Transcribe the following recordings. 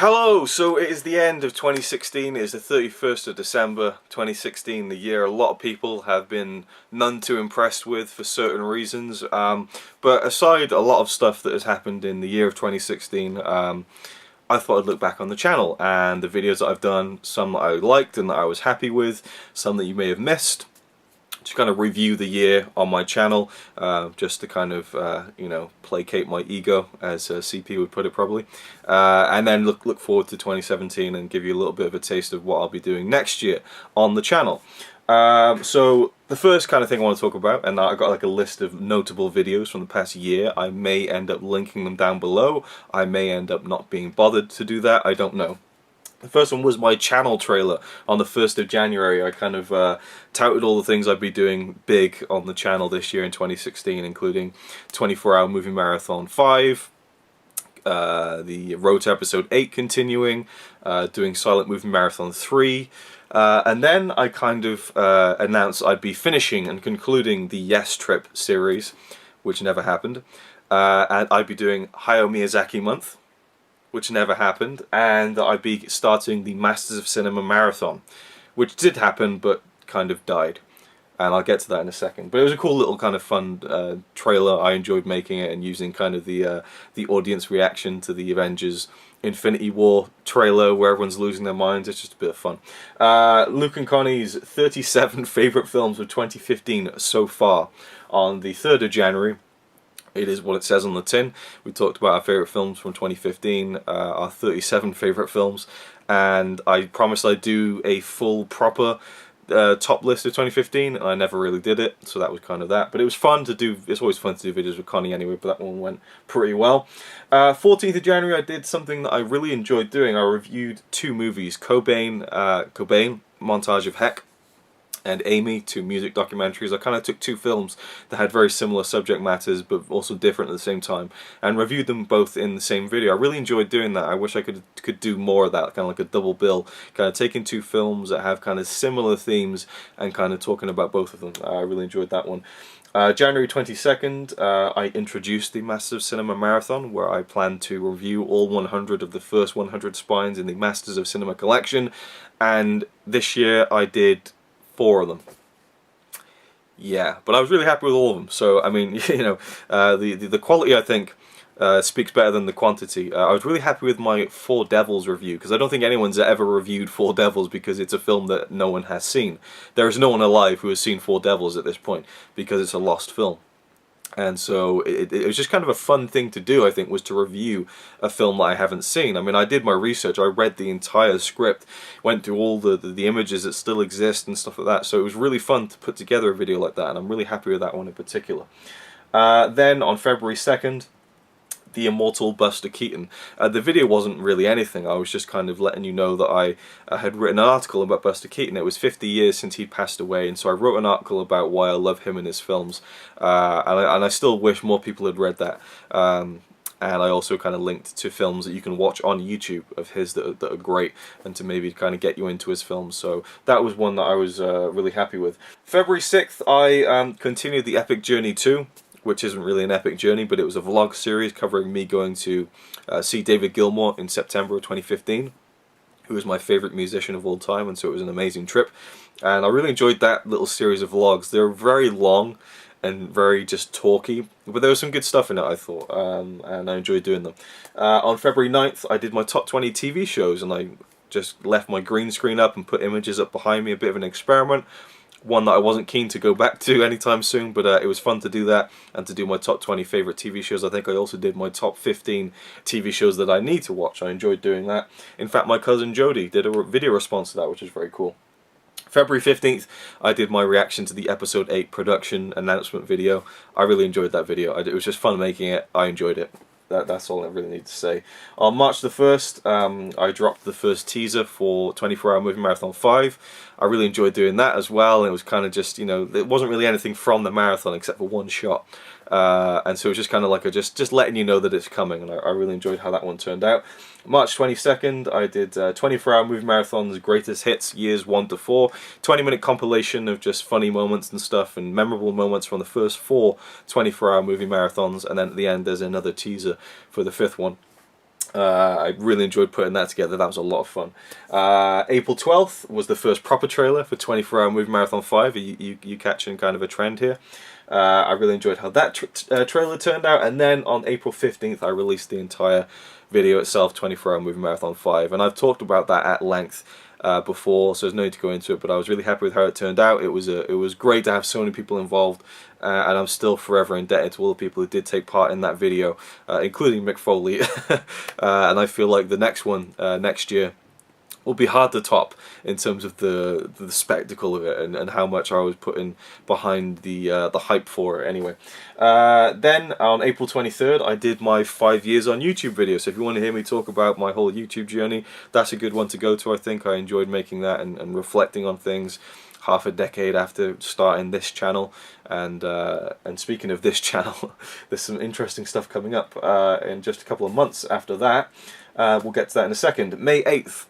Hello, so it is the end of 2016, it is the 31st of December 2016, the year a lot of people have been none too impressed with for certain reasons, but aside a lot of stuff that has happened in the year of 2016, I thought I'd look back on the channel and the videos that I've done, some that I liked and that I was happy with, some that you may have missed, to kind of review the year on my channel, just to kind of, you know, placate my ego, as CP would put it probably, and then look forward to 2017 and give you a little bit of a taste of what I'll be doing next year on the channel. So the first kind of thing I want to talk about, and I've got like a list of notable videos from the past year. I may end up linking them down below, I may end up not being bothered to do that, I don't know. The first one was my channel trailer on the 1st of January. I kind of touted all the things I'd be doing big on the channel this year in 2016, including 24-hour movie marathon 5, the road to episode 8 continuing, doing silent movie marathon 3, and then I kind of announced I'd be finishing and concluding the Yes Trip series, which never happened, and I'd be doing Hayao Miyazaki month, which never happened, and that I'd be starting the Masters of Cinema Marathon, which did happen but kind of died, and I'll get to that in a second. But it was a cool little kind of fun trailer. I enjoyed making it and using kind of the audience reaction to the Avengers Infinity War trailer where everyone's losing their minds. It's just a bit of fun. Luke and Connie's 37 favourite films of 2015 so far on the 3rd of January. It is what it says on the tin. We talked about our favourite films from 2015, our 37 favourite films, and I promised I'd do a full, proper top list of 2015, and I never really did it, so that was kind of that. But it was fun to do. It's always fun to do videos with Connie anyway, but that one went pretty well. 14th of January, I did something that I really enjoyed doing. I reviewed 2 movies, Cobain, Montage of Heck, and Amy, 2 music documentaries. I kind of took 2 films that had very similar subject matters but also different at the same time and reviewed them both in the same video. I really enjoyed doing that. I wish I could do more of that, kind of like a double bill, kind of taking 2 films that have kind of similar themes and kind of talking about both of them. I really enjoyed that one. January 22nd, I introduced the Masters of Cinema Marathon, where I plan to review all 100 of the first 100 spines in the Masters of Cinema collection, and this year I did 4 of them. Yeah, but I was really happy with all of them. So I mean, you know, the quality I think speaks better than the quantity. I was really happy with my Four Devils review, because I don't think anyone's ever reviewed Four Devils, because it's a film that no one has seen. There is no one alive who has seen Four Devils at this point, because it's a lost film. And so it was just kind of a fun thing to do, I think, was to review a film that I haven't seen. I mean, I did my research, I read the entire script, went through all the images that still exist and stuff like that, so it was really fun to put together a video like that, and I'm really happy with that one in particular. Then on February 2nd, The Immortal Buster Keaton. The video wasn't really anything. I was just kind of letting you know that I had written an article about Buster Keaton. It was 50 years since he passed away, and so I wrote an article about why I love him and his films, and I still wish more people had read that. And I also kind of linked to films that you can watch on YouTube of his that are great, and to maybe kind of get you into his films. So that was one that I was really happy with. February 6th, I continued the Epic Journey 2. Which isn't really an epic journey, but it was a vlog series covering me going to see David Gilmour in September of 2015, who is my favourite musician of all time, and so it was an amazing trip. And I really enjoyed that little series of vlogs. They were very long and very just talky, but there was some good stuff in it, I thought, and I enjoyed doing them. On February 9th, I did my top 20 TV shows, and I just left my green screen up and put images up behind me, a bit of an experiment. One that I wasn't keen to go back to anytime soon, but it was fun to do that and to do my top 20 favourite TV shows. I think I also did my top 15 TV shows that I need to watch. I enjoyed doing that. In fact, my cousin Jody did a video response to that, which is very cool. February 15th, I did my reaction to the episode 8 production announcement video. I really enjoyed that video. It was just fun making it. I enjoyed it. That's all I really need to say. On March the 1st, I dropped the first teaser for 24-hour movie marathon 5. I really enjoyed doing that as well, and it was kind of just, you know, it wasn't really anything from the marathon except for one shot. And so it was just kind of like just letting you know that it's coming, and I really enjoyed how that one turned out. March 22nd, I did 24-hour movie marathons, greatest hits, years 1 to 4, 20-minute compilation of just funny moments and stuff, and memorable moments from the first 4 24-hour movie marathons, and then at the end there's another teaser for the 5th one. I really enjoyed putting that together. That was a lot of fun. April 12th was the first proper trailer for 24 Hour Movie Marathon 5. You catching kind of a trend here. I really enjoyed how that trailer turned out. And then on April 15th, I released the entire video itself, 24 Hour Movie Marathon 5. And I've talked about that at length before, so there's no need to go into it, but I was really happy with how it turned out. It was great to have so many people involved, and I'm still forever indebted to all the people who did take part in that video, including Mick Foley. And I feel like the next one next year will be hard to top in terms of the spectacle of it and how much I was putting behind the hype for it anyway. Then on April 23rd I did my 5 years on YouTube video, so if you want to hear me talk about my whole YouTube journey, that's a good one to go to. I think I enjoyed making that and reflecting on things half a decade after starting this channel. And speaking of this channel, there's some interesting stuff coming up in just a couple of months after that. We'll get to that in a second. May 8th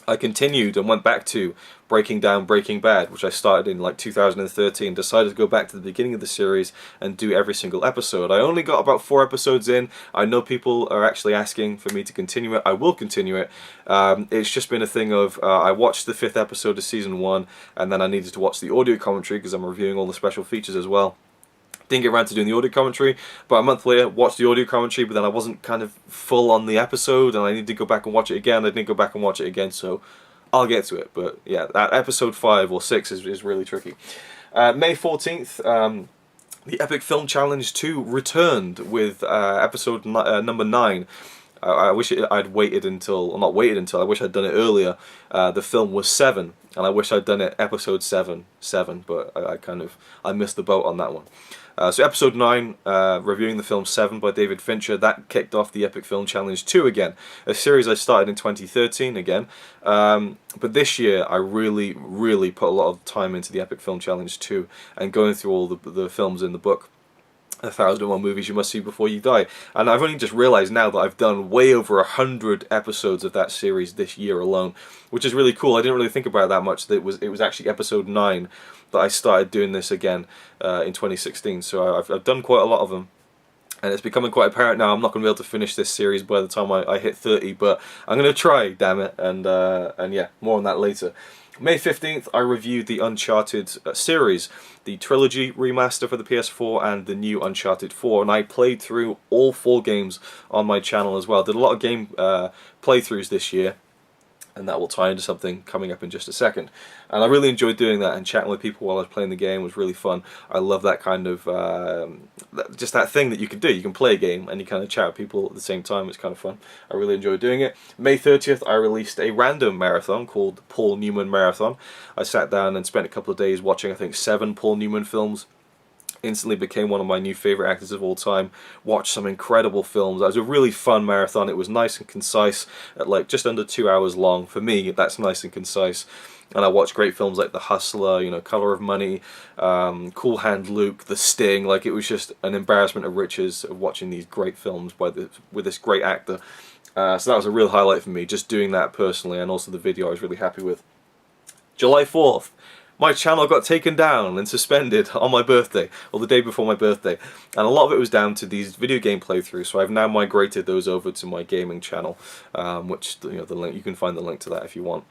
I continued and went back to breaking down Breaking Bad, which I started in like 2013, decided to go back to the beginning of the series and do every single episode. I only got about 4 episodes in. I know people are actually asking for me to continue it. I will continue it. It's just been a thing of, I watched the 5th episode of season 1, and then I needed to watch the audio commentary because I'm reviewing all the special features as well. Didn't get around to doing the audio commentary, but a month later watched the audio commentary, but then I wasn't kind of full on the episode and I needed to go back and watch it again. I didn't go back and watch it again, so I'll get to it. But yeah, that episode 5 or 6 is really tricky. May 14th, the Epic Film Challenge 2 returned with episode number 9. I wish I'd waited until, well, not waited until, I wish I'd done it earlier. The film was 7, and I wish I'd done it episode 7, but I missed the boat on that one. So episode 9, reviewing the film 7 by David Fincher, that kicked off the Epic Film Challenge 2 again, a series I started in 2013 again, but this year I really put a lot of time into the Epic Film Challenge 2 and going through all the films in the book. 1,001 movies you must see before you die, and I've only just realised now that I've done way over 100 episodes of that series this year alone, which is really cool. I didn't really think about it that much. That it was actually episode 9 that I started doing this again in 2016. So I've done quite a lot of them, and it's becoming quite apparent now I'm not going to be able to finish this series by the time I hit 30, but I'm going to try, damn it, and yeah, more on that later. May 15th, I reviewed the Uncharted series, the trilogy remaster for the PS4 and the new Uncharted 4, and I played through all 4 games on my channel as well. Did a lot of game playthroughs this year, and that will tie into something coming up in just a second. And I really enjoyed doing that, and chatting with people while I was playing the game was really fun. I love that kind of, just that thing that you can do. You can play a game and you kind of chat with people at the same time. It's kind of fun. I really enjoyed doing it. May 30th, I released a random marathon called Paul Newman Marathon. I sat down and spent a couple of days watching, I think, 7 Paul Newman films. Instantly became one of my new favourite actors of all time. Watched some incredible films. It was a really fun marathon. It was nice and concise, at like just under 2 hours long. For me, that's nice and concise. And I watched great films like The Hustler, you know, Color of Money, Cool Hand Luke, The Sting. Like, it was just an embarrassment of riches of watching these great films with this great actor. So that was a real highlight for me, just doing that personally, and also the video I was really happy with. July 4th. My channel got taken down and suspended on my birthday, or the day before my birthday, and a lot of it was down to these video game playthroughs. So I've now migrated those over to my gaming channel, which, you know, the link, you can find the link to that if you want.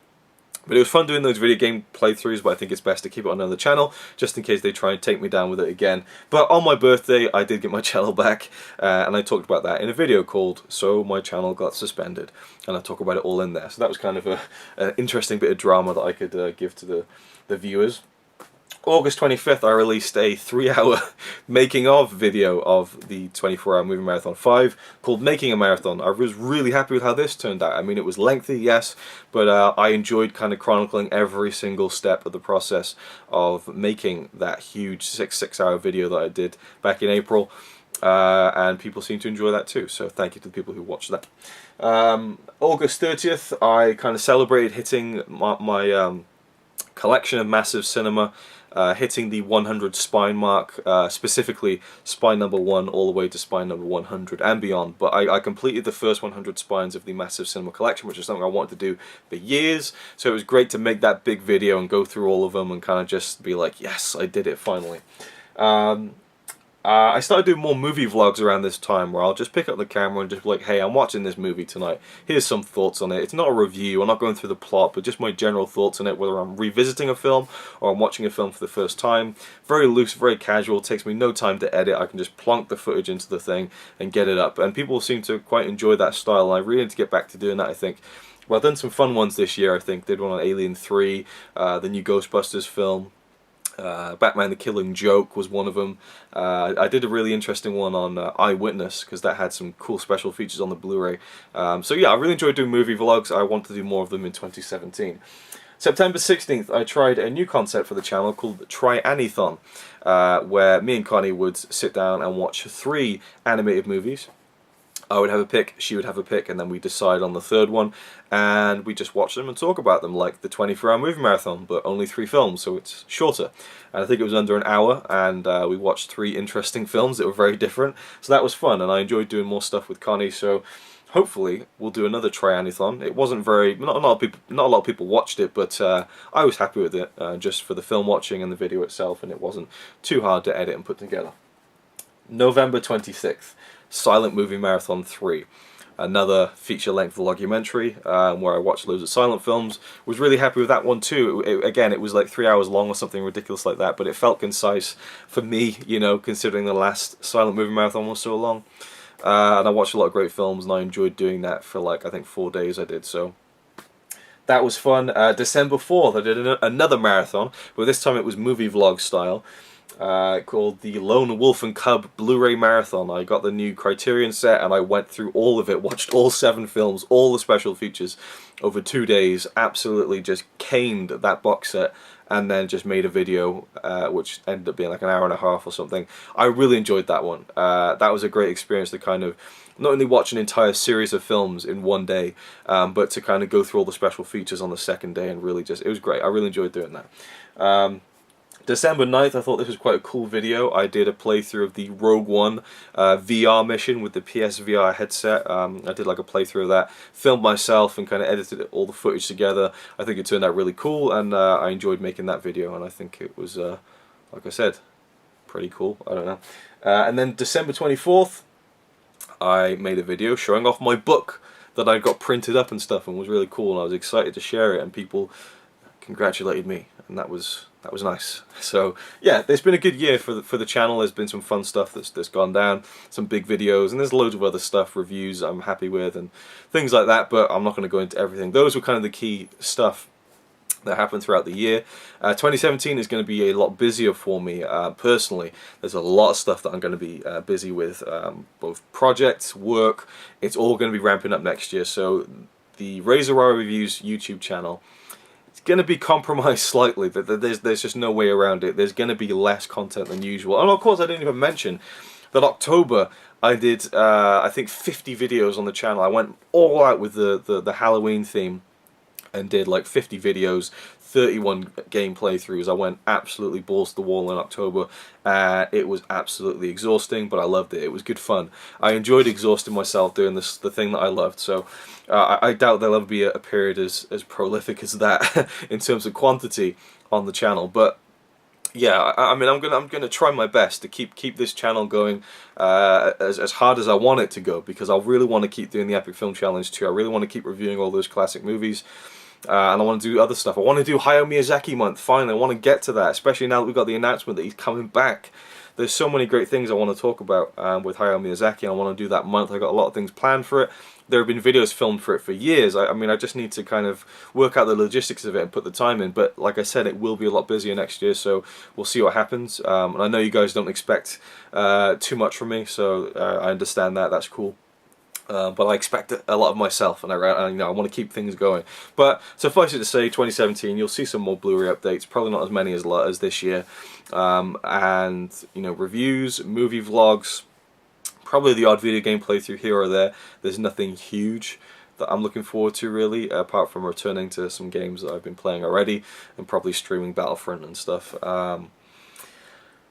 But it was fun doing those video game playthroughs, but I think it's best to keep it on another channel, just in case they try and take me down with it again. But on my birthday, I did get my channel back, and I talked about that in a video called So My Channel Got Suspended, and I talk about it all in there. So that was kind of an interesting bit of drama that I could give to the viewers. August 25th, I released a 3-hour making of video of the 24-hour movie marathon 5 called Making a Marathon. I was really happy with how this turned out. I mean, it was lengthy, yes, but I enjoyed kind of chronicling every single step of the process of making that huge 6-hour video that I did back in April. And people seem to enjoy that too, so thank you to the people who watched that. August 30th, I kind of celebrated hitting my collection of massive cinema, hitting the 100 spine mark, specifically spine number 1 all the way to spine number 100 and beyond. But I completed the first 100 spines of the massive cinema collection, which is something I wanted to do for years. So it was great to make that big video and go through all of them and kind of just be like, yes, I did it finally. I started doing more movie vlogs around this time where I'll just pick up the camera and just be like, hey, I'm watching this movie tonight. Here's some thoughts on it. It's not a review, I'm not going through the plot, but just my general thoughts on it, whether I'm revisiting a film or I'm watching a film for the first time. Very loose, very casual, it takes me no time to edit. I can just plonk the footage into the thing and get it up. And people seem to quite enjoy that style, and I really need to get back to doing that, I think. Well, I've done some fun ones this year, I think. Did one on Alien 3, the new Ghostbusters film. Batman the Killing Joke was one of them. I did a really interesting one on Eyewitness, because that had some cool special features on the Blu-ray. So yeah, I really enjoyed doing movie vlogs. I want to do more of them in 2017. September 16th, I tried a new concept for the channel called Try-Anython, where me and Connie would sit down and watch 3 animated movies. I would have a pick, she would have a pick, and then we decide on the third one, and we just watch them and talk about them, like the 24-hour movie marathon, but only 3 films, so it's shorter. And I think it was under an hour, and we watched 3 interesting films that were very different, so that was fun, and I enjoyed doing more stuff with Connie, so hopefully we'll do another Try-Anython. It wasn't very, not a lot of people watched it, but I was happy with it, just for the film watching and the video itself, and it wasn't too hard to edit and put together. November 26th. Silent Movie Marathon 3, another feature-length vlogumentary where I watched loads of silent films. Was really happy with that one too. Again, it was like 3 hours long or something ridiculous like that, but it felt concise for me, you know, considering the last Silent Movie Marathon was so long. And I watched a lot of great films, and I enjoyed doing that for like, I think 4 days I did, so that was fun. December 4th, I did another marathon, but this time it was movie vlog style. Called the Lone Wolf and Cub Blu-ray Marathon. I got the new Criterion set and I went through all of it, watched all 7 films, all the special features over 2 days, absolutely just caned that box set, and then just made a video which ended up being like an hour and a half or something. I really enjoyed that one. That was a great experience to kind of not only watch an entire series of films in one day, but to kind of go through all the special features on the second day, and really just, it was great. I really enjoyed doing that. December 9th, I thought this was quite a cool video. I did a playthrough of the Rogue One VR mission with the PSVR headset. I did like a playthrough of that, filmed myself and kind of edited all the footage together. I think it turned out really cool, and I enjoyed making that video, and I think it was, like I said, pretty cool. I don't know. And then December 24th, I made a video showing off my book that I got printed up and stuff, and was really cool, and I was excited to share it, and people congratulated me, and that was nice. So yeah, it's been a good year for the channel. There's been some fun stuff that's gone down, some big videos, and there's loads of other stuff, reviews I'm happy with and things like that, but I'm not going to go into everything. Those were kind of the key stuff that happened throughout the year. 2017 is going to be a lot busier for me personally. There's a lot of stuff that I'm going to be busy with, both projects, work. It's all going to be ramping up next year, so the RazorwireReviews YouTube channel, it's going to be compromised slightly. There's just no way around it. There's going to be less content than usual. And of course, I didn't even mention that October I did, I think, 50 videos on the channel. I went all out with the Halloween theme and did like 50 videos, 31 game playthroughs. I went absolutely balls to the wall in October. It was absolutely exhausting, but I loved it. It was good fun. I enjoyed exhausting myself doing the thing that I loved. So I doubt there'll ever be a period as prolific as that in terms of quantity on the channel. But yeah, I mean, I'm gonna try my best to keep this channel going as hard as I want it to go, because I really want to keep doing the Epic Film Challenge too. I really want to keep reviewing all those classic movies. And I want to do other stuff. I want to do Hayao Miyazaki month, finally. I want to get to that, especially now that we've got the announcement that he's coming back. There's so many great things I want to talk about with Hayao Miyazaki, and I want to do that month. I've got a lot of things planned for it. There have been videos filmed for it for years. I mean, I just need to kind of work out the logistics of it and put the time in. But like I said, it will be a lot busier next year, so we'll see what happens. And I know you guys don't expect too much from me, so I understand that. That's cool. But I expect a lot of myself, and you know, I want to keep things going. But suffice it to say, 2017, you'll see some more Blu-ray updates. Probably not as many as this year. And you know, reviews, movie vlogs, probably the odd video game playthrough here or there. There's nothing huge that I'm looking forward to really, apart from returning to some games that I've been playing already, and probably streaming Battlefront and stuff.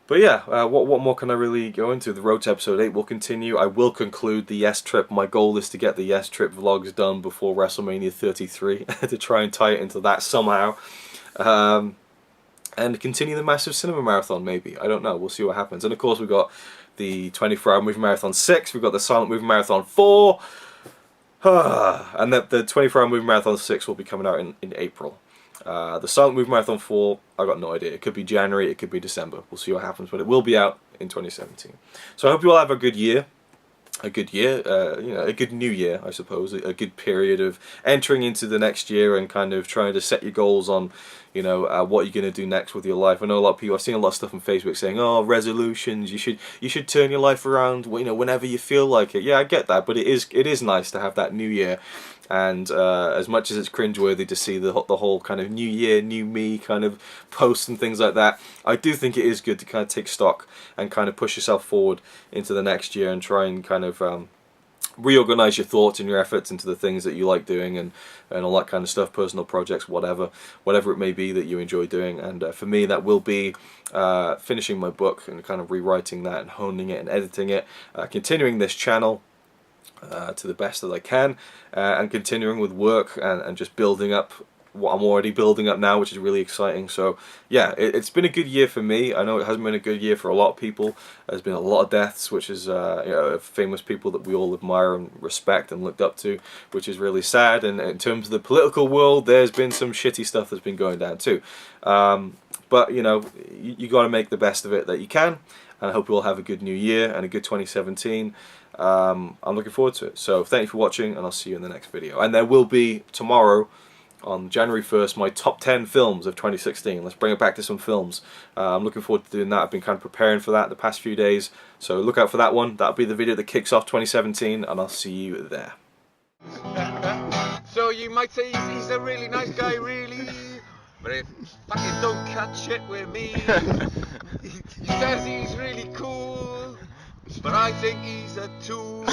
But yeah, what more can I really go into? The road to episode 8 will continue. I will conclude the Yes Trip. My goal is to get the Yes Trip vlogs done before WrestleMania 33 to try and tie it into that somehow. and continue the massive cinema marathon, maybe. I don't know, we'll see what happens. And of course we've got the 24-hour movie marathon 6, we've got the silent movie marathon 4, and the 24-hour movie marathon 6 will be coming out in April. The silent movie marathon 4, I got no idea. It could be January, it could be December. We'll see what happens, but it will be out in 2017. So I hope you all have a good year. A good year, you know, a good new year, I suppose, a good period of entering into the next year and kind of trying to set your goals on, you know, what you're going to do next with your life. I know a lot of people, I've seen a lot of stuff on Facebook saying, oh, resolutions, you should turn your life around, you know, whenever you feel like it. Yeah, I get that, but it is nice to have that new year. And as much as it's cringeworthy to see the whole kind of new year, new me kind of posts and things like that, I do think it is good to kind of take stock and kind of push yourself forward into the next year and try and kind of reorganize your thoughts and your efforts into the things that you like doing and all that kind of stuff, personal projects, whatever it may be that you enjoy doing. And for me, that will be finishing my book and kind of rewriting that and honing it and editing it, continuing this channel to the best that I can, and continuing with work and just building up what I'm already building up now, which is really exciting. So yeah, it's been a good year for me. I know it hasn't been a good year for a lot of people. There's been a lot of deaths, which is you know, famous people that we all admire and respect and looked up to, which is really sad. And in terms of the political world, there's been some shitty stuff that's been going down too. But you know, you got to make the best of it that you can. And I hope you all have a good new year and a good 2017. I'm looking forward to it. So thank you for watching, and I'll see you in the next video. And there will be tomorrow, on January 1st, my top 10 films of 2016. Let's bring it back to some films. I'm looking forward to doing that. I've been kind of preparing for that the past few days. So look out for that one. That'll be the video that kicks off 2017, and I'll see you there. So you might say he's a really nice guy, really. But if fucking don't cut shit with me. He says he's really cool, but I think he's a tool.